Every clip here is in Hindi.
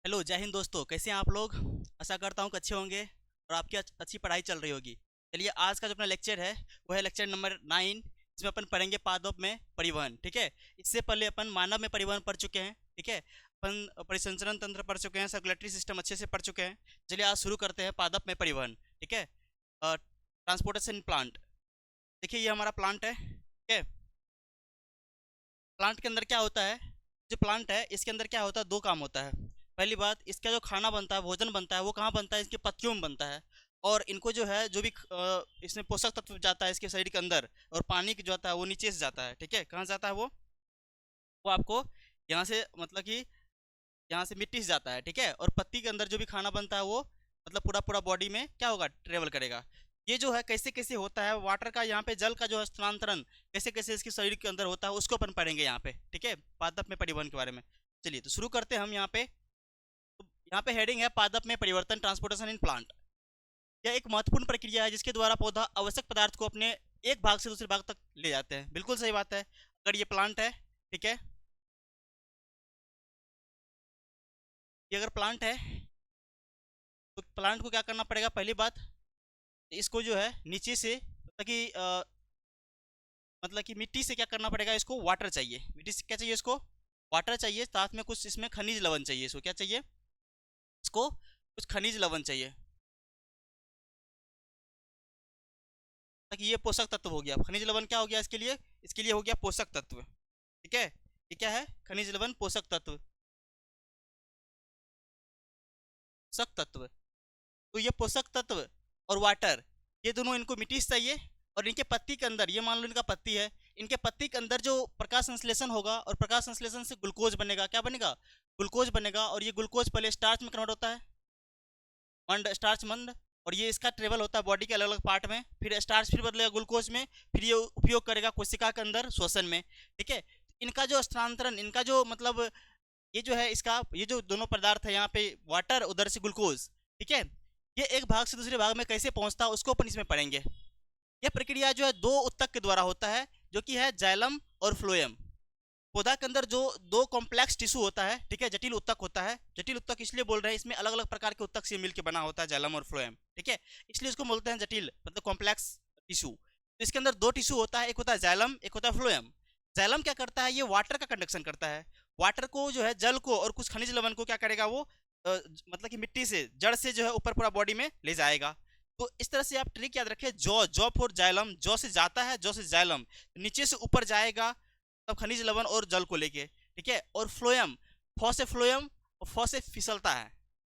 हेलो, जय हिंद दोस्तों। कैसे हैं आप लोग? आशा करता हूँ कि अच्छे होंगे और आपकी अच्छी पढ़ाई चल रही होगी। चलिए, आज का जो अपना लेक्चर है वो है लेक्चर नंबर 9, जिसमें अपन पढ़ेंगे पादप में परिवहन। ठीक है। इससे पहले अपन मानव में परिवहन पढ़ चुके हैं। ठीक है। अपन परिसंचरण तंत्र पढ़ चुके हैं, सर्कुलेटरी सिस्टम अच्छे से पढ़ चुके हैं। चलिए, आज शुरू करते हैं पादप में परिवहन। ठीक है। Transportation plant. देखिए, ये हमारा प्लांट है। ठीक है। प्लांट के अंदर क्या होता है? जो प्लांट है इसके अंदर क्या होता है, दो काम होता है। पहली बात, इसका जो खाना बनता है, भोजन बनता है, वो कहाँ बनता है? इसके पत्तियों में बनता है। और इनको जो है, जो भी इसमें पोषक तत्व जाता है इसके शरीर के अंदर, और पानी की जो आता है वो नीचे से जाता है। ठीक है। कहाँ जाता है वो आपको यहाँ से, मतलब कि यहाँ से मिट्टी से जाता है। ठीक है। और पत्ती के अंदर जो भी खाना बनता है वो मतलब पूरा पूरा बॉडी में क्या होगा, ट्रेवल करेगा। ये जो है कैसे कैसे होता है वाटर का, यहाँ पे जल का जो है स्थानांतरण कैसे कैसे इसके शरीर के अंदर होता है, उसको अपन पढ़ेंगे यहाँ पे। ठीक है। पादप में परिवहन के बारे में। चलिए, तो शुरू करते हैं हम यहाँ पे। तो यहाँ पे हेडिंग है पादप में परिवर्तन, ट्रांसपोर्टेशन इन प्लांट। यह एक महत्वपूर्ण प्रक्रिया है जिसके द्वारा पौधा आवश्यक पदार्थ को अपने एक भाग से दूसरे भाग तक ले जाते हैं। बिल्कुल सही बात है। अगर ये प्लांट है, ठीक है, ये अगर प्लांट है तो प्लांट को क्या करना पड़ेगा? पहली बात, इसको जो है नीचे से मतलब कि मिट्टी से क्या करना पड़ेगा? इसको वाटर चाहिए। मिट्टी से क्या चाहिए? इसको वाटर चाहिए, साथ में कुछ इसमें खनिज लवण चाहिए। इसको क्या चाहिए? इसको कुछ खनिज लवण चाहिए, ताकि ये पोषक तत्व हो गया। खनिज लवण क्या हो गया इसके लिए? इसके लिए हो गया पोषक तत्व। ठीक है। ये क्या है? खनिज लवण, पोषक तत्व, पोषक तत्व। तो ये पोषक तत्व और वाटर, ये दोनों इनको मिट्टी से चाहिए। और इनके पत्ती के अंदर, ये मान लो इनका पत्ती है, इनके पत्ती के अंदर जो प्रकाश संश्लेषण होगा, और प्रकाश संश्लेषण से ग्लूकोज बनेगा। क्या बनेगा? ग्लूकोज बनेगा। और ये ग्लूकोज पहले स्टार्च में कन्वर्ट होता है, मंड, स्टार्च मंड। और ये इसका ट्रेवल होता है बॉडी के अलग अलग पार्ट में, फिर स्टार्च फिर बदलेगा ग्लूकोज में, फिर ये उपयोग करेगा कोशिका के अंदर शोषण में। ठीक है। इनका जो स्थानांतरण, इनका जो मतलब, ये जो है इसका, ये जो दोनों पदार्थ है, यहाँ पे वाटर, उधर से ग्लूकोज, ठीक है, ये एक भाग से दूसरे भाग में कैसे पहुंचता है उसको अपन इसमें पढ़ेंगे। यह प्रक्रिया जो है दो उत्तक के द्वारा होता है, जो कि है जाइलम और फ्लोएम। पौधा के अंदर जो दो कॉम्प्लेक्स टिश्यू होता है, ठीक है, जटिल उत्तक होता है। जटिल उत्तक इसलिए बोल रहे हैं, इसमें अलग अलग प्रकार के उत्तक से मिलकर बना होता है जाइलम और फ्लोएम। ठीक है। इसलिए इसको बोलते हैं जटिल, मतलब कॉम्प्लेक्स टिश्यू। तो इसके अंदर दो टिश्यू होता है, एक होता है जाइलम, एक होता है फ्लोएम। जाइलम क्या करता है? ये वाटर का कंडक्शन करता है। वाटर को जो है, जल को और कुछ खनिज लवण को क्या करेगा वो, मतलब कि मिट्टी से, जड़ से जो है ऊपर पूरा बॉडी में ले जाएगा। तो इस तरह से आप ट्रिक याद रखें, jaw, jaw for xylem, jaw से जाता है, जॉ से जाइलम, नीचे से ऊपर जाएगा तब खनिज लवण और जल को लेके। ठीक है। और फ्लोएम, फॉ से फ्लोएम, और फॉ से फिसलता है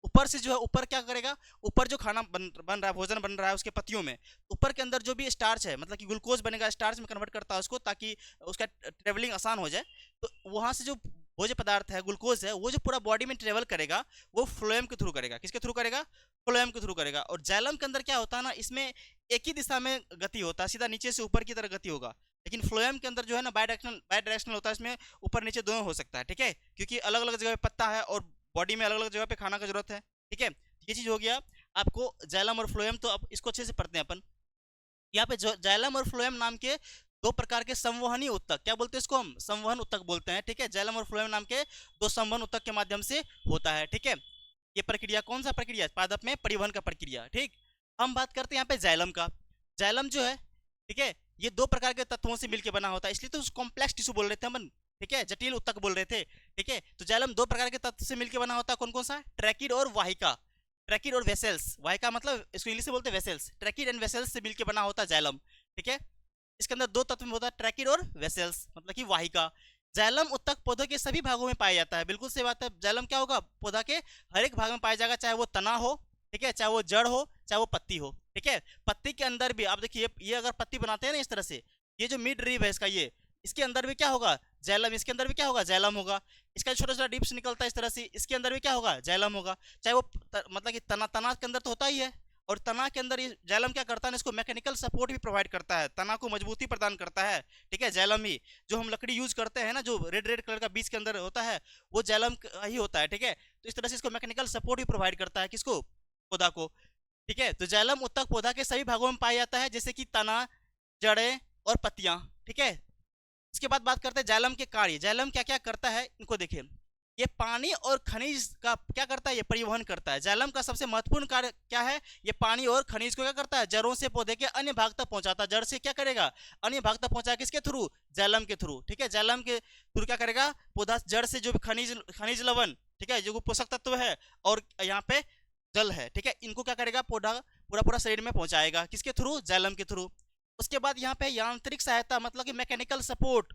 ऊपर से, जो है ऊपर क्या करेगा, ऊपर जो खाना बन रहा है, भोजन बन रहा है उसके पत्तियों में, ऊपर के अंदर जो भी स्टार्च है, मतलब कि ग्लूकोज बनेगा, स्टार्च में कन्वर्ट करता है उसको, ताकि उसका ट्रेवलिंग आसान हो जाए। तो वहां से जो भोज्य पदार्थ है, ग्लूकोज है, वो जो पूरा बॉडी में ट्रेवल करेगा, वो फ्लोएम के थ्रू करेगा। किसके थ्रू करेगा? फ्लोएम के थ्रू करेगा। और जाइलम के अंदर क्या होता है ना, इसमें एक ही दिशा में गति होता है, सीधा नीचे से ऊपर की तरह गति होगा। लेकिन फ्लोएम के अंदर जो है ना, बाय डायरेक्शनल होता है, इसमें ऊपर नीचे दोनों हो सकता है। ठीक है। क्योंकि अलग अलग जगह पे पत्ता है और बॉडी में अलग अलग जगह पे खाना का जरूरत है। ठीक है। ये चीज हो गया आपको जाइलम और फ्लोएम। तो अब इसको अच्छे से पढ़ते हैं अपन। यहाँ पे जाइलम और फ्लोएम नाम के दो प्रकार के संवहनी उत्तक, क्या बोलते हैं इसको? हम संवहन उत्तक बोलते हैं। ठीक है। जाइलम और फ्लोएम नाम के दो संवहन उत्तक के माध्यम से होता है। ठीक है। ये प्रक्रिया कौन सा प्रक्रिया? पादप में परिवहन का प्रक्रिया। ठीक। हम बात करते हैं यहाँ पे जाइलम का। जाइलम जो है, ठीक है, ये दो प्रकार के तत्वों से मिलकर बना होता है, इसलिए तो कॉम्प्लेक्स टिश्यू बोल रहे थे अपन। ठीक है। जटिल उत्तक बोल रहे थे। ठीक है। तो जाइलम दो प्रकार के तत्व से मिलकर बना होता है। कौन कौन सा? ट्रैकिड और वाहिका। ट्रैकिड और वेसल्स, वाहिका मतलब इसको इंग्लिश में बोलते हैं वेसल्स। ट्रैकिड एंड वेसल्स से मिलकर बना होता है जाइलम। ठीक है। इसके अंदर दो तत्व में होता है, ट्रैकिड और वेसल्स, मतलब कि वाहिका। जाइलम उत्तक पौधे के सभी भागों में पाया जाता है। बिल्कुल सही बात है। जाइलम क्या होगा? पौधा के हर एक भाग में पाया जाएगा, चाहे वो तना हो, ठीक है, चाहे वो जड़ हो, चाहे वो पत्ती हो। ठीक है। पत्ती के अंदर भी आप देखिए, ये अगर पत्ती बनाते हैं ना इस तरह से, ये जो मिड रिब है इसका, ये इसके अंदर भी क्या होगा? जाइलम। इसके अंदर भी क्या होगा? जाइलम होगा। इसका छोटा छोटा डिप्स निकलता है इस तरह से, इसके अंदर भी क्या होगा? जाइलम होगा। चाहे वो मतलब कि तना, तना के अंदर तो होता ही है। और तना के अंदर ये जाइलम क्या करता है, इसको मैकेनिकल सपोर्ट भी प्रोवाइड करता है, तना को मजबूती प्रदान करता है। ठीक है। जाइलम ही, जो हम लकड़ी यूज करते हैं ना, जो रेड रेड कलर का बीच के अंदर होता है, वो जाइलम ही होता है। ठीक है। तो इस तरह से इसको मैकेनिकल सपोर्ट भी प्रोवाइड करता है, किसको? पौधा को। ठीक है। तो जाइलम उत्तक पौधा के सभी भागों में पाया जाता है, जैसे कि तना, जड़ें और पत्तियां। ठीक है। इसके बाद बात करते हैं जाइलम के कार्य। जाइलम क्या क्या करता है, इनको देखिए। ये पानी और खनिज का क्या करता है, ये परिवहन करता है। जाइलम का सबसे महत्वपूर्ण कार्य क्या है, ये पानी और खनिज को क्या करता है, जड़ों से पौधे के अन्य भाग तक पहुंचाता है। जड़ से क्या करेगा, अन्य भाग तक पहुंचा, किसके थ्रू, जाइलम के थ्रू। ठीक है, जाइलम के थ्रू क्या करेगा, पौधा जड़ से जो भी खनिज लवण, ठीक है, जो पोषक तत्व है और यहाँ पे जल है, ठीक है, इनको क्या करेगा, पौधा पूरा पूरा शरीर में पहुंचाएगा, किसके थ्रू, जाइलम के थ्रू। उसके बाद यहाँ पे यांत्रिक सहायता, मतलब कि मैकेनिकल सपोर्ट,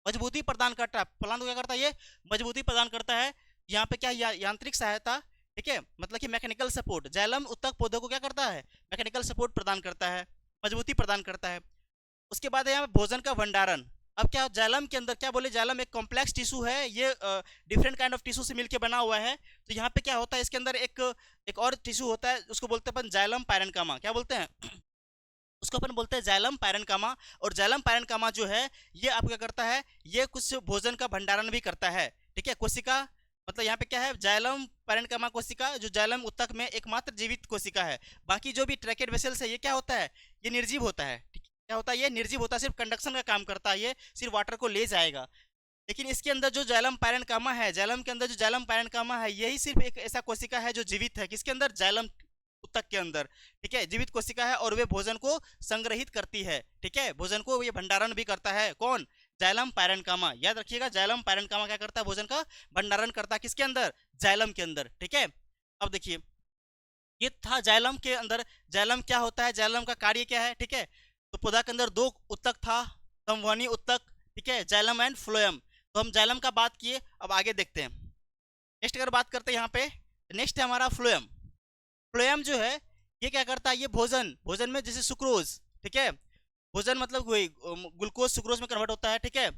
मजबूती प्रदान करता है। प्लांट को क्या करता है, ये मजबूती प्रदान करता है। यहाँ पे क्या यांत्रिक सहायता, ठीक है, मतलब कि मैकेनिकल सपोर्ट। जाइलम उत्तक पौधों को क्या करता है, मैकेनिकल सपोर्ट प्रदान करता है, मजबूती प्रदान करता है। उसके बाद है यहाँ पे भोजन का भंडारण। अब क्या जाइलम के अंदर, क्या बोले, जाइलम एक कॉम्प्लेक्स टिश्यू है, ये डिफरेंट काइंड ऑफ टिश्यू से मिलकर बना हुआ है। तो यहाँ पे क्या होता है, इसके अंदर एक और टिश्यू होता है, उसको बोलते हैं अपन जाइलम पैरेन्कामा। क्या बोलते हैं उसको अपन बोलते हैं जाइलम पैरेन्कामा। और जाइलम पैरेन्कामा जो है, ये आप क्या करता है, ये कुछ भोजन का भंडारण भी करता है। ठीक है, कोशिका, मतलब यहाँ पे क्या है, जाइलम पैरेन्कामा कोशिका जो जाइलम उत्तक में एकमात्र जीवित कोशिका है। बाकी जो भी ट्रैकेट वेसल्स है, ये क्या होता है, ये निर्जीव होता है। ठीक है, क्या होता है, ये निर्जीव होता है, सिर्फ कंडक्शन का काम करता है, ये सिर्फ वाटर को ले जाएगा। लेकिन इसके अंदर जो जाइलम पैरेन्कामा है, जाइलम के अंदर जो जाइलम पैरेन्कामा है, यही सिर्फ एक ऐसा कोशिका है जो जीवित है, किसके अंदर, जाइलम उत्तक के अंदर। ठीक है, जीवित कोशिका है और वे भोजन को संग्रहित करती है। ठीक है, भोजन को ये भंडारण भी करता है, कौन, जाइलम पैरेन्कामा। याद रखिएगा, जाइलम पैरेन्कामा क्या करता है, भोजन का भंडारण करता है, किसके अंदर, जाइलम के अंदर। ठीक है, अब देखिए, ये था जाइलम के अंदर। जाइलम क्या होता है, जाइलम का कार्य क्या है। ठीक है, तो पौधा के अंदर दो उत्तक था, संवहनी उत्तक, ठीक है, जाइलम एंड फ्लोएम। तो हम जाइलम का बात किए, अब आगे देखते हैं। नेक्स्ट अगर बात करते हैं यहाँ पे, नेक्स्ट है हमारा फ्लोएम। फ्लोएम जो है, ये क्या करता है, ये भोजन में जैसे सुक्रोज, ठीक है, भोजन मतलब वही ग्लूकोज सुक्रोज में कन्वर्ट होता है। ठीक है,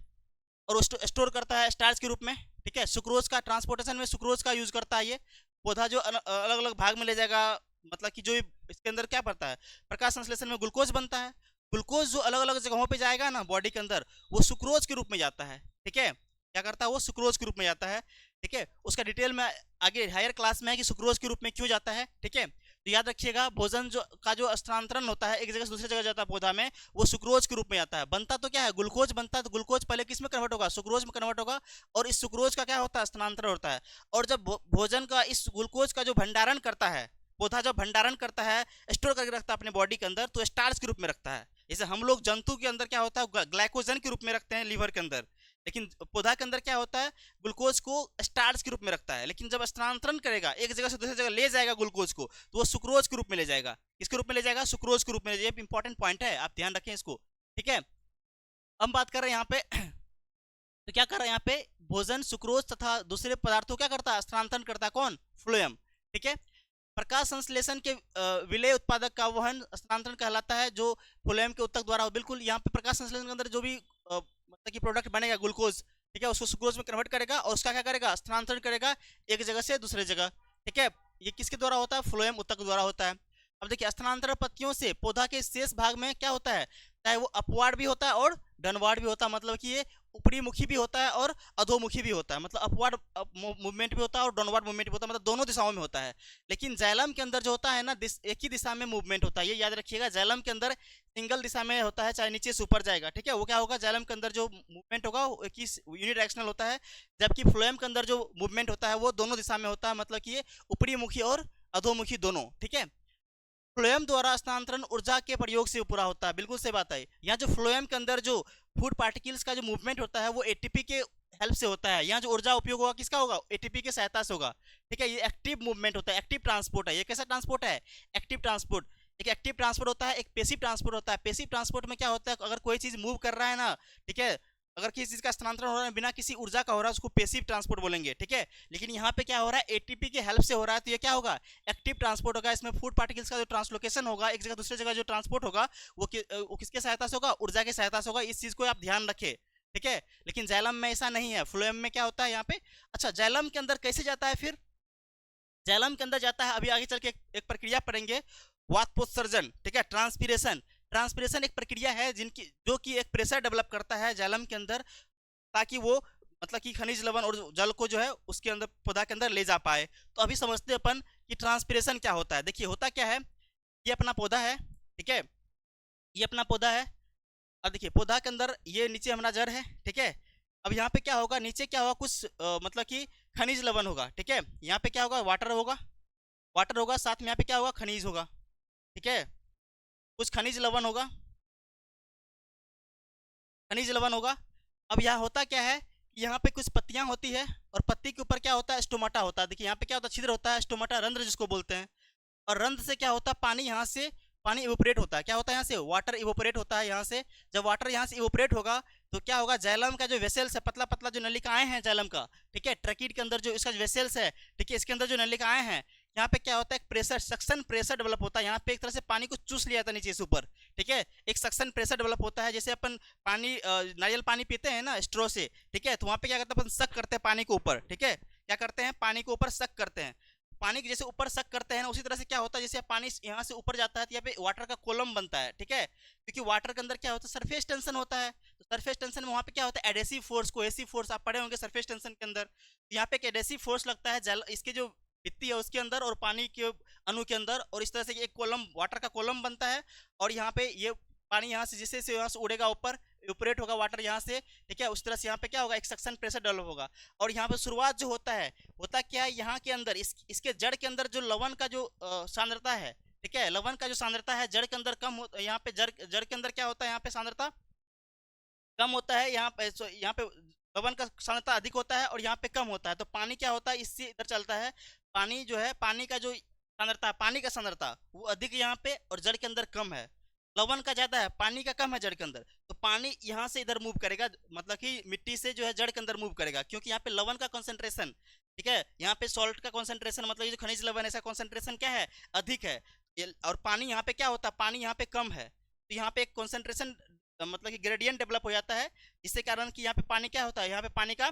और वो स्टोर करता है स्टार्च के रूप में। ठीक है, सुक्रोज का ट्रांसपोर्टेशन में सुक्रोज का यूज करता है। ये पौधा जो अलग अलग भाग में ले जाएगा, मतलब कि जो इसके अंदर क्या पड़ता है, प्रकाश संश्लेषण में ग्लूकोज बनता है। ग्लूकोज जो अलग अलग जगहों पे जाएगा ना बॉडी के अंदर, वो सुक्रोज के रूप में जाता है। ठीक है, क्या करता है, वो सुक्रोज के रूप में जाता है। ठीक है, उसका डिटेल में आगे हायर क्लास में है कि सुक्रोज के रूप में क्यों जाता है। ठीक है, तो याद रखिएगा, भोजन जो स्थानांतरण होता है, एक जगह से दूसरी जगह जाता है पौधा में, वो सुक्रोज के रूप में आता है। बनता तो क्या है, ग्लूकोज बनता है, तो ग्लूकोज पहले किस में कन्वर्ट होगा, सुक्रोज में कन्वर्ट होगा, और इस सुक्रोज का क्या होता है, स्थानांतरण होता है। और जब भोजन का इस ग्लूकोज का जो भंडारण करता है, पौधा जब भंडारण करता है, स्टोर करके रखता है अपने बॉडी के अंदर, तो स्टार्च के रूप में रखता है। जैसे हम लोग जंतु के अंदर क्या होता है, ग्लाइकोजन के रूप में रखते हैं लीवर के अंदर, लेकिन पौधा के अंदर क्या होता है, ग्लूकोज को स्टार्च के रूप में रखता है। लेकिन जब स्थानांतरण करेगा, एक जगह से दूसरी जगह ले जाएगा ग्लूकोज को, तो वो सुक्रोज के रूप में ले जाएगा। किसके रूप में ले जाएगा, सुक्रोज के रूप में ले जाएगा। इंपॉर्टेंट पॉइंट है, आप ध्यान रखें इसको। ठीक है, हम बात कर रहे हैं यहाँ पे तो क्या कर रहा है, यहाँ पे भोजन, सुक्रोज तथा दूसरे पदार्थों क्या करता है, स्थानांतरण करता है, कौन, फ्लोएम। ठीक है, प्रकाश संश्लेषण के विलय उत्पादक का वहन स्थानांतरण कहलाता है, जो फ्लोएम के उत्तक द्वारा। बिल्कुल, यहाँ पे प्रकाश संश्लेषण के अंदर जो भी मतलब कि प्रोडक्ट बनेगा ग्लूकोज, ठीक है, उसको सुक्रोज में कन्वर्ट करेगा और उसका क्या करेगा, स्थानांतरण करेगा एक जगह से दूसरे जगह। ठीक है, ये किसके द्वारा होता है, फ्लोएम उत्तक द्वारा होता है। अब देखिए, स्थानांतरण पत्तियों से पौधा के शेष भाग में क्या होता है, चाहे वो अपवार्ड भी होता है और डाउनवार्ड भी होता है। मतलब कि ये ऊपरी मुखी भी होता है और अधोमुखी भी होता है, मतलब अपवार्ड मूवमेंट भी होता है और डाउनवार्ड मूवमेंट भी होता है, मतलब दोनों दिशाओं में होता है। लेकिन जाइलम के अंदर जो होता है ना, एक ही दिशा में मूवमेंट होता है। ये याद रखिएगा, जाइलम के अंदर सिंगल दिशा में होता है, चाहे नीचे से ऊपर जाएगा। ठीक है, वो क्या होगा, जाइलम के अंदर जो मूवमेंट होगा वो एक ही यूनिडायरेक्शनल होता है, जबकि फ्लोएम के अंदर जो मूवमेंट होता है वो दोनों दिशा में होता है, मतलब कि ये ऊपरी मुखी और अधोमुखी दोनों। ठीक है, फ्लोएम द्वारा स्थानांतरण ऊर्जा के प्रयोग से पूरा होता है। बिल्कुल सही बात है। यहाँ जो फ्लोएम के अंदर जो फूड पार्टिकल्स का जो मूवमेंट होता है वो एटीपी के हेल्प से होता है। यहाँ जो ऊर्जा उपयोग होगा किसका होगा, एटीपी के सहायता से होगा। ठीक है, ये एक्टिव मूवमेंट होता है, एक्टिव ट्रांसपोर्ट है। ये कैसा ट्रांसपोर्ट है, एक्टिव ट्रांसपोर्ट। एक एक्टिव ट्रांसपोर्ट होता है, एक पेसिव ट्रांसपोर्ट होता है। पेसिव ट्रांसपोर्ट में क्या होता है, अगर कोई चीज मूव कर रहा है ना, ठीक है, अगर किसी चीज का स्थानांतरण हो रहा है बिना किसी ऊर्जा का हो रहा है, उसको पेसिव ट्रांसपोर्ट बोलेंगे। ठीक है, लेकिन यहाँ पे क्या हो रहा है, एटीपी के हेल्प से हो रहा है, तो ये क्या होगा, एक्टिव ट्रांसपोर्ट होगा। इसमें फूड पार्टिकल्स का जो ट्रांसलोकेशन होगा, एक जगह दूसरी जगह जो ट्रांसपोर्ट होगा, वो किसके सहायता से होगा, ऊर्जा के सहायता से होगा। इस चीज को आप ध्यान रखें। ठीक है, लेकिन जाइलम में ऐसा नहीं है। फ्लोएम में क्या होता है यहाँ पे, अच्छा, जाइलम के अंदर कैसे जाता है, फिर जाइलम के अंदर जाता है, अभी आगे चल के एक प्रक्रिया पढ़ेंगे, वातपोत्सर्जन। ठीक है, ट्रांसपीरेशन। ट्रांसपीरेशन एक प्रक्रिया है जो कि एक प्रेशर डेवलप करता है जाइलम के अंदर, ताकि वो मतलब कि खनिज लवण और जल को जो है उसके अंदर पौधा के अंदर ले जा पाए। तो अभी समझते हैं अपन कि ट्रांसपीरेशन क्या होता है। देखिए, होता क्या है, ये अपना पौधा है। ठीक है, ये अपना पौधा है, और देखिए पौधा के अंदर ये नीचे हमारा जड़ है। ठीक है, अब यहाँ पे क्या होगा, नीचे क्या होगा, कुछ मतलब कि खनिज लवण होगा, ठीक है। यहाँ पे क्या होगा, वाटर होगा, वाटर होगा, साथ में यहाँ पे क्या होगा, खनिज होगा, ठीक है। कुछ खनिज लवण होगा, खनिज लवण होगा। अब यहाँ होता क्या है, यहाँ पे कुछ पत्तियां होती है, और पत्ती के ऊपर क्या होता है, स्टोमाटा होता है। देखिए यहाँ पे क्या होता है, छिद्र होता है, स्टोमाटा, रंध्र जिसको बोलते हैं। और रंध्र से क्या होता है, पानी यहाँ से, पानी इवोपरेट होता है, क्या होता है यहाँ से, वाटर इवोपरेट होता है यहाँ से। जब वाटर यहाँ से इवोपरेट होगा तो क्या होगा, जाइलम का जो वेसल्स है, पतला पतला जो नलिकाएं हैं जाइलम का, ठीक है, ट्रकीट के अंदर जो इसका वेसल्स है, ठीक है, इसके अंदर जो नलिकाएं हैं, यहाँ पे क्या होता है, एक प्रेशर, सक्शन प्रेशर डेवलप होता है। यहाँ पे एक तरह से पानी को चूस लिया जाता है नीचे से ऊपर, ठीक है। एक सक्शन प्रेशर डेवलप होता है, जैसे अपन पानी नारियल पानी पीते हैं ना स्ट्रॉ से, ठीक है, तो वहाँ पे क्या करते हैं, अपन सक करते हैं पानी के ऊपर, ठीक है, क्या करते हैं, पानी के ऊपर सक करते हैं। पानी के जैसे ऊपर सक करते हैं ना, उसी तरह से क्या होता है, जैसे पानी यहाँ से ऊपर जाता है तो यहाँ पे वाटर का कॉलम बनता है, ठीक है। क्योंकि वाटर के अंदर क्या होता है, सरफेस टेंशन होता है, तो सरफेस टेंशन में वहाँ पे क्या होता है, एडेसिव फोर्स, कोहेसिव फोर्स, आप पढ़े होंगे सरफेस टेंशन के अंदर। तो यहाँ पे एक एडेसिव फोर्स लगता है जल, इसके जो भित्ति है उसके अंदर और पानी के अणु के अंदर, और इस तरह से एक कॉलम, वाटर का कॉलम बनता है। और यहाँ पे ये पानी यहाँ से जैसे यहाँ से उड़ेगा ऊपर, इवोपरेट होगा वाटर यहाँ से, ठीक है, उस तरह से यहाँ पे क्या होगा, एक सक्शन प्रेशर डेवलप होगा। और यहाँ पे शुरुआत जो होता है, होता क्या है, यहाँ के अंदर इसके जड़ के अंदर जो लवण का जो सांद्रता है, ठीक है, लवण का जो सांद्रता है जड़ के अंदर कम हो, यहाँ पे जड़ के अंदर क्या होता है, यहाँ पे सांद्रता कम होता है, यहाँ पे लवण का सांद्रता अधिक होता है और यहाँ पे कम होता है। तो पानी क्या होता है, इससे इधर चलता है, पानी जो है, पानी का जो सांद्रता, पानी का सांद्रता वो अधिक यहाँ पे और जड़ के अंदर कम है। लवण का ज्यादा है, पानी का कम है जड़ के अंदर, तो पानी यहाँ से इधर मूव करेगा, मतलब कि मिट्टी से जो है जड़ के अंदर मूव करेगा, क्योंकि यहाँ पे लवण का कॉन्सेंट्रेशन, ठीक है, यहाँ पे सॉल्ट का कॉन्सेंट्रेशन, मतलब ये जो खनिज लवण है, इसका कॉन्सेंट्रेशन क्या है, अधिक है। और पानी यहाँ पे क्या होता है, पानी यहाँ पे कम है, तो यहाँ पे एक कॉन्सेंट्रेशन, मतलब कि ग्रेडियंट डेवलप हो जाता है, जिससे कारण कि यहाँ पे पानी क्या होता है, यहाँ पे पानी का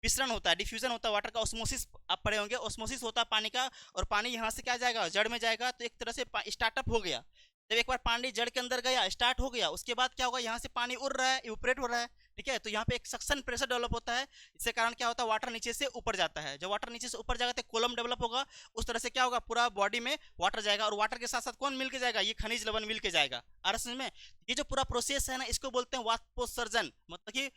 विसरण होता है, डिफ्यूजन होता है वाटर का, ऑस्मोसिस आप पढ़े होंगे, ऑस्मोसिस होता है पानी का, और पानी यहाँ से क्या जाएगा, जड़ में जाएगा, तो एक तरह से स्टार्टअप हो गया। जब एक बार पानी जड़ के अंदर गया, स्टार्ट हो गया, उसके बाद क्या होगा, यहाँ से पानी उड़ रहा है, इवोपरेट हो रहा है, ठीक है, तो यहाँ पे एक सक्शन प्रेशर डेवलप होता है, इससे कारण क्या होता है, वाटर नीचे से ऊपर जाता है। जब वाटर नीचे से ऊपर जाएगा तो कॉलम डेवलप होगा, उस तरह से क्या होगा, पूरा बॉडी में वाटर जाएगा, और वाटर के साथ साथ कौन मिल के जाएगा, ये खनिज लवण मिल के जाएगा। आ रहा समझ में, ये जो पूरा प्रोसेस है ना, इसको बोलते हैं वाष्पोत्सर्जन, मतलब कि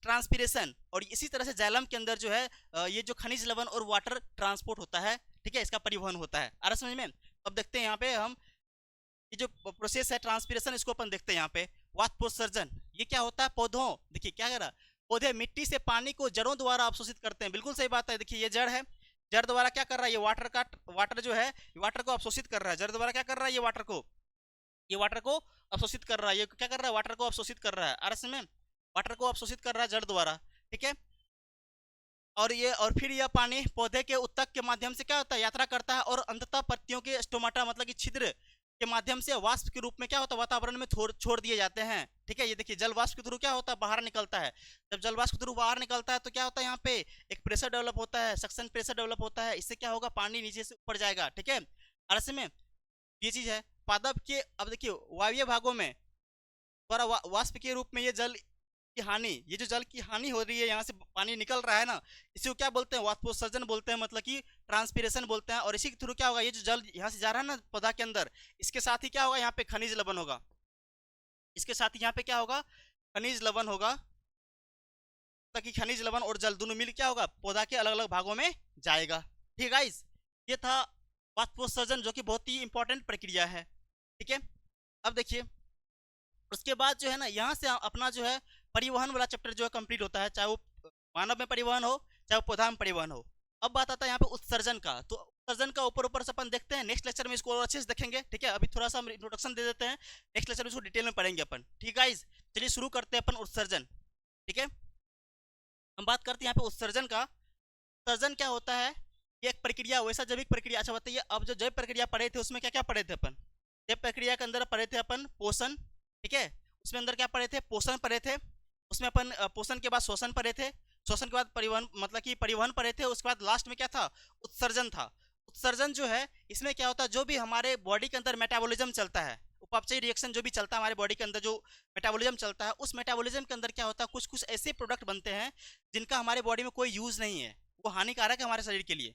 ट्रांसपीरेशन। और इसी तरह से जाइलम के अंदर जो है ये जो खनिज लवण और वाटर ट्रांसपोर्ट होता है, ठीक है, इसका परिवहन होता है। आ रहा समझ में। अब देखते हैं यहाँ पे हम, ये जो प्रोसेस है ट्रांसपीरेशन, इसको अपन देखते हैं यहाँ पे, वाष्पोत्सर्जन। ये क्या होता है, पौधों, देखिए क्या कर रहा है, पौधे मिट्टी से पानी को जड़ों द्वारा अवशोषित करते हैं, बिल्कुल सही बात है। देखिए ये जड़ है, जड़ द्वारा क्या कर रहा है, ये वाटर जो है, वाटर को अवशोषित कर रहा है, जड़ द्वारा क्या कर रहा है, ये वाटर को अवशोषित कर रहा है, ये क्या कर रहा है, वाटर को अवशोषित कर रहा है, आ रहा है, वाटर को अवशोषित कर रहा है जड़ द्वारा, ठीक है। और फिर यह पानी पौधे के उत्तक के माध्यम से क्या होता है, यात्रा करता है, और अंततः पत्तियों के स्टोमाटा, मतलब कि छिद्र के माध्यम से वाष्प के रूप में क्या होता है, वातावरण में छोड़ दिए जाते हैं, ठीक है। ये देखिए जल वाष्प के थ्रू क्या होता है, बाहर निकलता है। जब जल वाष्प के थ्रू बाहर निकलता है तो क्या होता है, यहाँ पे एक प्रेशर डेवलप होता है, सक्शन प्रेशर डेवलप होता है, इससे क्या होगा, पानी नीचे से ऊपर जाएगा, ठीक है। अरसे में ये चीज है। पादप के, अब देखिए वायवीय भागों में द्वारा वाष्प के रूप में ये जल की हानि, ये जो जल की हानि हो रही है, यहाँ से पानी निकल रहा है ना, इसी को क्या बोलते हैं, वाष्पोत्सर्जन बोलते हैं, मतलब कि ट्रांसपीरेशन बोलते हैं। और इसी के थ्रू क्या होगा, ये जो जल यहाँ से जा रहा है ना पौधा के अंदर, इसके साथ ही क्या होगा, यहाँ पे खनिज लवण होगा, इसके साथ ही यहाँ पे क्या होगा, खनिज लवण होगा, ताकि खनिज लवण और जल दोनों मिल क्या होगा, पौधा के अलग अलग भागों में जाएगा, ठीक है गाइस। ये था वाष्पोत्सर्जन, जो कि बहुत ही इंपॉर्टेंट प्रक्रिया है, ठीक है। अब देखिए उसके बाद जो है ना, यहाँ से अपना जो है परिवहन वाला चैप्टर जो है कंप्लीट होता है, चाहे वो मानव में परिवहन हो, चाहे वो पौधा में परिवहन हो। अब बात आता है यहाँ पे उत्सर्जन का, तो उत्सर्जन का ऊपर ऊपर से अपन देखते हैं, नेक्स्ट लेक्चर में इसको और अच्छे से देखेंगे, ठीक है। अभी थोड़ा सा हम इंट्रोडक्शन दे देते हैं, नेक्स्ट लेक्चर में इसको डिटेल में पढ़ेंगे अपन, ठीक है गाइस। चलिए शुरू करते हैं अपन उत्सर्जन, ठीक है। हम बात करते हैं यहाँ पे उत्सर्जन का। उत्सर्जन क्या होता है, ये एक प्रक्रिया, वैसा जैविक प्रक्रिया। अच्छा बताइए, अब जो जैव प्रक्रिया पढ़े थे उसमें क्या क्या पढ़े थे अपन, जैव प्रक्रिया के अंदर पढ़े थे अपन पोषण, ठीक है, उसमें अंदर क्या पढ़े थे, पोषण पढ़े थे, उसमें अपन पोषण के बाद शोषण पढ़े थे, शोषण के बाद परिवहन, मतलब कि परिवहन पढ़े थे, उसके बाद लास्ट में क्या था, उत्सर्जन था। उत्सर्जन जो है, इसमें क्या होता है, जो भी हमारे बॉडी के अंदर मेटाबॉलिज्म चलता है, उपापचयी रिएक्शन जो भी चलता है हमारे बॉडी के अंदर, जो मेटाबॉलिज्म चलता है, उस मेटाबॉलिज्म के अंदर क्या होता है, कुछ कुछ ऐसे प्रोडक्ट बनते हैं जिनका हमारे बॉडी में कोई यूज नहीं है, वो हानिकारक है हमारे शरीर के लिए।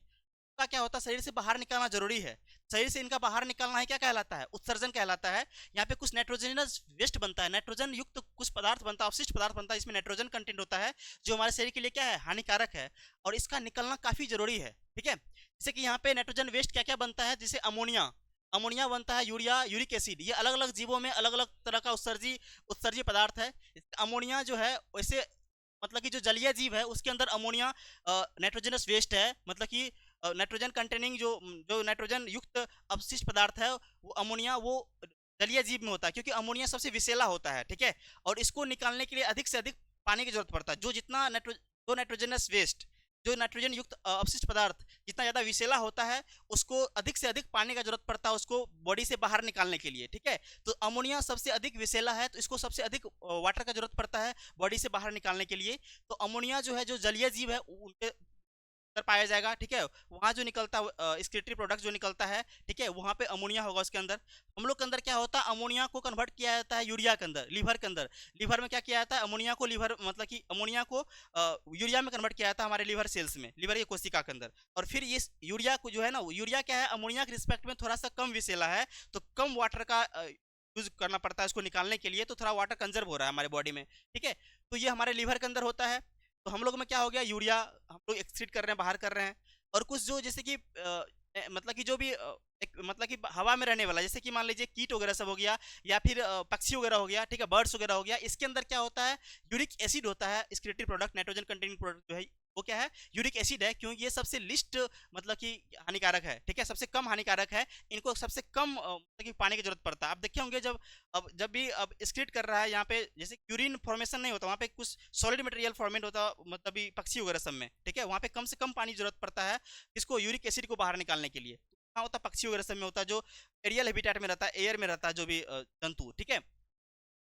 का क्या होता है, शरीर से बाहर निकालना जरूरी है। शरीर से इनका बाहर निकालना है, क्या कहलाता है, उत्सर्जन कहलाता है। यहाँ पे कुछ नाइट्रोजनस वेस्ट बनता है, नाइट्रोजन युक्त कुछ पदार्थ बनता है, अवशिष्ट पदार्थ बनता है, इसमें नाइट्रोजन कंटेंट होता है, जो हमारे शरीर के लिए क्या है, हानिकारक है, और इसका निकलना काफी जरूरी है। ठीक है, जैसे कि यहाँ पे नाइट्रोजन वेस्ट क्या क्या बनता है, जैसे अमोनिया, अमोनिया बनता है, यूरिया, यूरिक एसिड, ये अलग अलग जीवों में अलग अलग तरह का उत्सर्जी उत्सर्जी पदार्थ है। अमोनिया जो है वैसे मतलब कि जो जलीय जीव है उसके अंदर अमोनिया नाइट्रोजनस वेस्ट है, मतलब कि नाइट्रोजन कंटेनिंग जो जो नाइट्रोजन युक्त अवशिष्ट पदार्थ है, वो अमोनिया वो जलीय जीव में होता है, क्योंकि अमोनिया सबसे विषैला होता है। ठीक है, और इसको निकालने के लिए अधिक से अधिक पानी की जरूरत पड़ता है। जो नाइट्रोजनस वेस्ट, जो नाइट्रोजन युक्त अवशिष्ट पदार्थ जितना ज़्यादा विषैला होता है, उसको अधिक से अधिक पानी का जरूरत पड़ता है उसको बॉडी से बाहर निकालने के लिए। ठीक है, तो अमोनिया सबसे अधिक विषैला है, तो इसको सबसे अधिक वाटर का जरूरत पड़ता है बॉडी से बाहर निकालने के लिए। तो अमोनिया जो है, जो जलीय जीव है उनके कर पाया जाएगा। ठीक है, वहाँ जो निकलता है एक्सक्रीटरी प्रोडक्ट जो निकलता है, ठीक है, वहाँ पे अमोनिया होगा उसके अंदर। हम लोग के अंदर क्या होता है, अमोनिया को कन्वर्ट किया जाता है यूरिया के अंदर, लीवर के अंदर। लीवर में क्या किया जाता है, अमोनिया को लीवर मतलब कि अमोनिया को यूरिया में कन्वर्ट किया जाता है हमारे लीवर सेल्स में, लीवर की कोशिका के अंदर। और फिर इस यूरिया को जो है ना, यूरिया क्या है, अमोनिया के रिस्पेक्ट में थोड़ा सा कम विषैला है, तो कम वाटर का यूज करना पड़ता है उसको निकालने के लिए, तो थोड़ा वाटर कंजर्व हो रहा है हमारे बॉडी में। ठीक है, तो ये हमारे लीवर के अंदर होता है। तो हम लोग में क्या हो गया, यूरिया हम लोग एक्सक्रीट कर रहे हैं, बाहर कर रहे हैं। और कुछ जो जैसे कि मतलब कि जो भी मतलब कि हवा में रहने वाला, जैसे कि मान लीजिए कीट वगैरह सब हो गया, या फिर पक्षी वगैरह हो गया, ठीक है, बर्ड्स वगैरह हो गया, इसके अंदर क्या होता है, यूरिक एसिड होता है। Excretory product, nitrogen containing product जो है वो क्या है, यूरिक एसिड है, क्योंकि ये सबसे लिस्ट मतलब कि हानिकारक है। ठीक है, सबसे कम हानिकारक है, इनको सबसे कम मतलब कि पानी की जरूरत पड़ता है। आप देखे होंगे जब भी अब एक्सक्रीट कर रहा है, यहाँ पे जैसे यूरिन फॉर्मेशन नहीं होता, वहाँ पे कुछ सॉलिड मटेरियल फॉर्मेट होता, मतलब पक्षी वगैरह सब में। ठीक है, वहाँ पे कम से कम पानी जरूरत पड़ता है इसको यूरिक एसिड को बाहर निकालने के लिए। हाँ, होता पक्षी वगैरह सब में होता है, जो एरियल हैबिटेट में रहता है, एयर में रहता है, जो भी जंतु। ठीक है,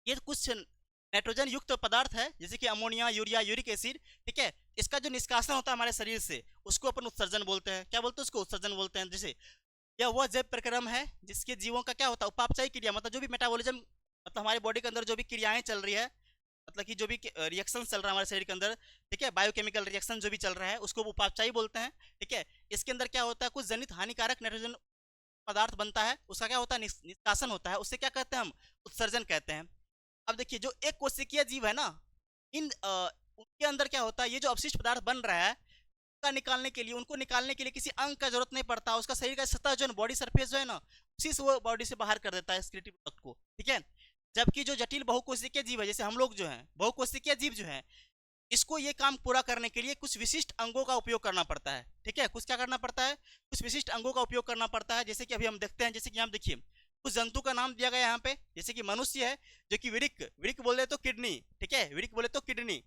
ये कुछ नाइट्रोजन युक्त पदार्थ है, जैसे कि अमोनिया, यूरिया, यूरिक एसिड। ठीक है, इसका जो निष्कासन होता है हमारे शरीर से, उसको अपन उत्सर्जन बोलते हैं। क्या बोलते हैं उसको, उत्सर्जन बोलते हैं। जैसे यह वह जैव प्रक्रम है जिसके जीवों का क्या होता है, उपापचयी क्रिया, मतलब जो भी मेटाबॉलिज्म, मतलब हमारे बॉडी के अंदर जो भी क्रियाएं चल रही है, मतलब कि जो भी रिएक्शन चल रहा है हमारे शरीर के अंदर, ठीक है, बायोकेमिकल रिएक्शन जो भी चल रहा है, उसको उपापचयी बोलते हैं। ठीक है, इसके अंदर क्या होता है, कुछ जनित हानिकारक नाइट्रोजन पदार्थ बनता है, उसका क्या होता है, निष्कासन होता है, उससे क्या कहते हैं हम, उत्सर्जन कहते हैं। अब देखिए, जो एक कोशिकीय जीव है ना, इन उनके अंदर क्या होता है, ये जो अवशिष्ट पदार्थ बन रहा है, का निकालने के लिए, उनको निकालने के लिए किसी अंग का जरूरत नहीं पड़ता, उसका शरीर का सतह जो है, बॉडी सरफेस जो है ना, उसी से वो बॉडी से बाहर कर देता है एक्सक्रीटरी प्रोडक्ट को। ठीक है, जबकि जो जटिल बहुकोशिकीय जीव है, जैसे हम लोग जो हैं, बहुकोशिकीय जीव जो है, इसको ये काम पूरा करने के लिए कुछ विशिष्ट अंगों का उपयोग करना पड़ता है। ठीक है, कुछ क्या करना पड़ता है, कुछ विशिष्ट अंगों का उपयोग करना पड़ता है। जैसे कि अभी हम देखते हैं, जैसे कि हम देखिए, कुछ जंतु का नाम दिया गया यहाँ पे, जैसे कि मनुष्य है, जो कि विरिक, विरिक बोले तो किडनी, ठीक है, विरिक बोले तो किडनी,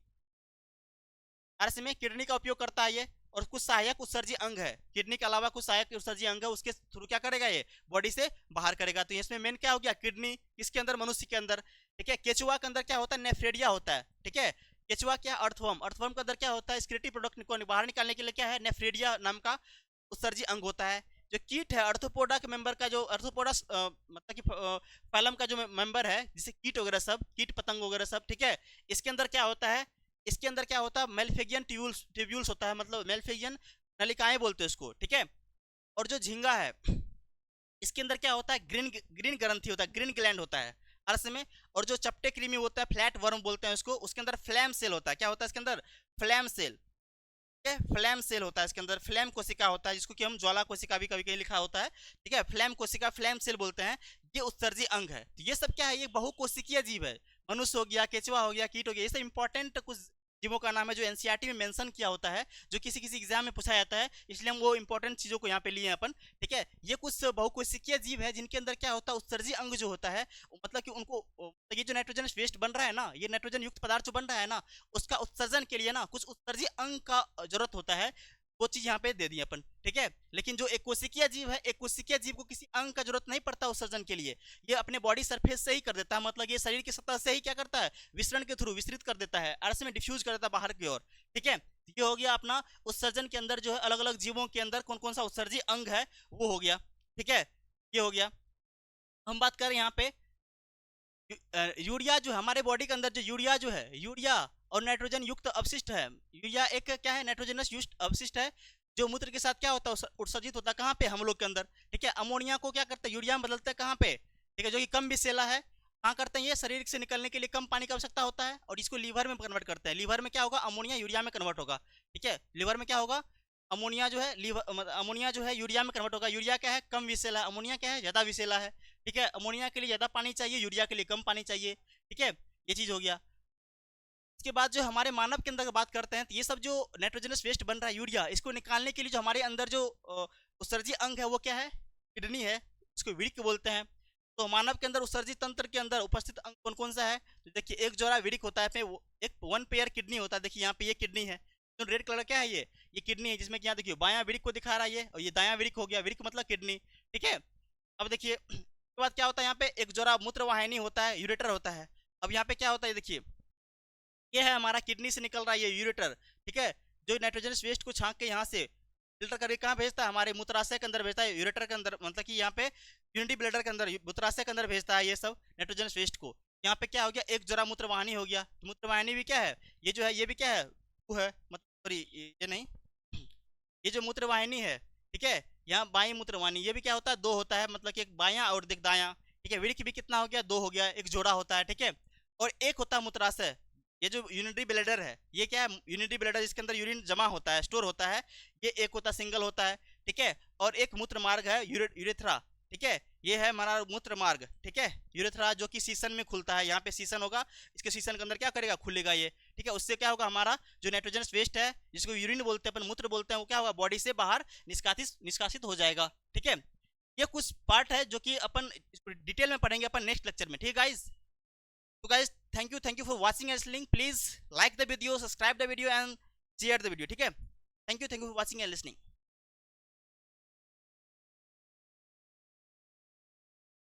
अर्थ में किडनी का उपयोग करता है ये। और कुछ सहायक उत्सर्जी अंग है, किडनी के अलावा कुछ सहायक उत्सर्जी अंग है, उसके थ्रू क्या करेगा, ये बॉडी से बाहर करेगा। तो इसमें मेन क्या हो गया, किडनी, किसके अंदर, मनुष्य के अंदर। ठीक है, केचुआ के अंदर क्या होता है, नेफ्रेडिया होता है। ठीक है, केचुआ क्या, अर्थवर्म, अर्थवर्म के अंदर क्या होता है, एक्सक्रीटरी प्रोडक्ट को बाहर निकालने के लिए क्या है, नेफ्रेडिया नाम का उत्सर्जी अंग होता है। जो कीट है, अर्थोपोडा के मेंबर का, जो अर्थोपोडा मतलब कि फाइलम का जो मेंबर है, जैसे कीट वगैरह सब, कीट पतंग वगैरह सब, ठीक है, इसके अंदर क्या होता है, इसके अंदर क्या होता है, मेलफेगियन ट्यूब्यूल्स होता है, मतलब मेलफेगियन नलिकाएं बोलते हैं उसको। ठीक है, और जो झींगा है, इसके अंदर क्या होता है, ग्रीन ग्रीन ग्रंथि होता है, ग्रीन ग्लैंड होता है अर्स में। और जो चपटे कृमि होता है, फ्लैट वर्म बोलते हैं उसको, उसके अंदर फ्लैम सेल होता है। क्या होता है इसके अंदर, फ्लैम सेल। ठीक है, फ्लैम सेल होता है इसके अंदर, फ्लैम कोशिका होता है, जिसको कि हम ज्वाला कोशिका भी कभी कहीं लिखा होता है। ठीक है, फ्लैम कोशिका, फ्लैम सेल बोलते हैं, ये उत्सर्जी अंग है। तो ये सब क्या है, ये बहुकोशिकीय जीव है। मनुष्य हो गया, केचुआ हो गया, कीट हो गया, ये सब इंपॉर्टेंट कुछ जीवों का नाम है, जो एनसीईआरटी में मेंशन किया होता है, जो किसी किसी एग्जाम में पूछा जाता है, इसलिए हम वो इंपॉर्टेंट चीजों को यहाँ पे लिए हैं अपन। ठीक है, ये कुछ बहुकोशिकीय जीव है, जिनके अंदर क्या होता है, उत्सर्जी अंग जो होता है, मतलब कि उनको ये जो नाइट्रोजन वेस्ट बन रहा है ना, ये नाइट्रोजन युक्त पदार्थ जो बन रहा है ना, उसका उत्सर्जन के लिए ना कुछ उत्सर्जी अंग का जरूरत होता है, वो चीज यहाँ पे दे दी अपन। ठीक है, लेकिन जो एक कोशिकीय जीव है, एक कोशिकीय जीव को किसी अंग का जरूरत नहीं पड़ता उत्सर्जन के लिए, ये अपने बॉडी सरफेस से ही कर देता है, मतलब ये शरीर की सतह से ही क्या करता है, विसरण के थ्रू विस्तृत कर देता है, अर्थ में डिफ्यूज कर देता है बाहर की ओर। ठीक है, ये हो गया अपना उत्सर्जन के अंदर जो है, अलग अलग जीवों के अंदर कौन कौन सा उत्सर्जी अंग है वो हो गया। ठीक है, ये हो गया। हम बात करें यहाँ पे यूरिया, जो हमारे बॉडी के अंदर जो यूरिया जो है, यूरिया और नाइट्रोजन युक्त अवशिष्ट है। यूरिया एक क्या है, नाइट्रोजनस युक्त अवशिष्ट है, जो मूत्र के साथ क्या होता है उत्सर्जित होता है कहाँ पे, हम लोग के अंदर, ठीक है। अमोनिया को क्या करते हैं, यूरिया में बदलते हैं कहाँ पे, ठीक है, जो कि कम विषैला है। कहाँ करते हैं ये, शरीर से निकलने के लिए कम पानी की आवश्यकता होता है, और इसको लीवर में कन्वर्ट करते हैं। लीवर में क्या होगा, अमोनिया यूरिया में कन्वर्ट होगा, ठीक है। लीवर में क्या होगा, अमोनिया जो है लीवर, अमोनिया जो है यूरिया में कन्वर्ट होगा। यूरिया क्या है, कम विषैला, अमोनिया क्या है, ज़्यादा विषैला है, ठीक है। अमोनिया के लिए ज़्यादा पानी चाहिए, यूरिया के लिए कम पानी चाहिए, ठीक है। ये चीज़ हो गया। इसके बाद जो हमारे मानव के अंदर की बात करते हैं, तो ये सब जो नाइट्रोजनस वेस्ट बन रहा है यूरिया, इसको निकालने के लिए जो हमारे अंदर जो उत्सर्जी अंग है वो क्या है, किडनी है, इसको विड़िक बोलते हैं। तो मानव के अंदर उत्सर्जी तंत्र के अंदर उपस्थित अंग कौन कौन सा है, तो देखिए एक जोड़ा विड़िक होता है, एक वन पेयर किडनी होता है। देखिए यहाँ पे ये किडनी है, तो रेड कलर क्या है, ये किडनी है, जिसमें कि यहाँ देखिए बायां विड़िक को दिखा रहा है ये, और ये दायां विड़िक हो गया, विड़िक मतलब किडनी, ठीक है। अब देखिए उसके बाद क्या होता है, यहाँ पे एक जोड़ा मूत्रवाहिनी होता है, यूरेटर होता है। अब यहाँ पे क्या होता है, देखिए ये है हमारा किडनी से निकल रहा है ये यूरेटर, ठीक है, जो नाइट्रोजनस वेस्ट को छांक के यहाँ से फिल्टर करके कहाँ भेजता है, हमारे मूत्राशय के अंदर भेजता है, यूरेटर के अंदर, मतलब कि यहाँ पे यूनिटी ब्लैडर के अंदर, मूत्राशय के अंदर भेजता है ये सब नाइट्रोजनस वेस्ट को। यहाँ पे क्या हो गया, एक जोड़ा मूत्रवाहिनी हो गया। तो मूत्रवाहिनी भी क्या है, ये जो है ये भी क्या है, वो है, मतलब सॉरी ये नहीं, ये जो मूत्रवाहिनी है, ठीक है, यहाँ बाई मूत्रवाहिनी, ये भी क्या होता है, दो होता है, मतलब कि एक बायां और एक दायां, ठीक है। विड़िक भी कितना हो गया, दो हो गया, एक जोड़ा होता है, ठीक है। और एक होता है मूत्राशय, ये जो यूनिटरी ब्लैडर है, ये क्या है, यूनिटरी ब्लैडर, जिसके अंदर यूरिन जमा होता है, स्टोर होता है, ये एक होता है, सिंगल होता है, ठीक है। और एक मूत्र मार्ग है, यूरेथ्रा, ठीक है, ये है हमारा मूत्र मार्ग, ठीक है, यूरेथ्रा, जो कि सीसन में खुलता है, यहाँ पे सीसन होगा, इसके सीसन के अंदर क्या करेगा, खुलेगा ये, ठीक है। उससे क्या होगा, हमारा जो नाइट्रोजनस वेस्ट है, जिसको यूरिन बोलते हैं, अपन मूत्र बोलते हैं, वो क्या होगा, बॉडी से बाहर निष्कासित हो जाएगा, ठीक है। ये कुछ पार्ट है जो कि अपन डिटेल में पढ़ेंगे अपन नेक्स्ट लेक्चर में, ठीक है guys. So guys, thank you for watching and listening. Please like the video, subscribe the video and share the video, ठीक है। Thank you for watching and listening.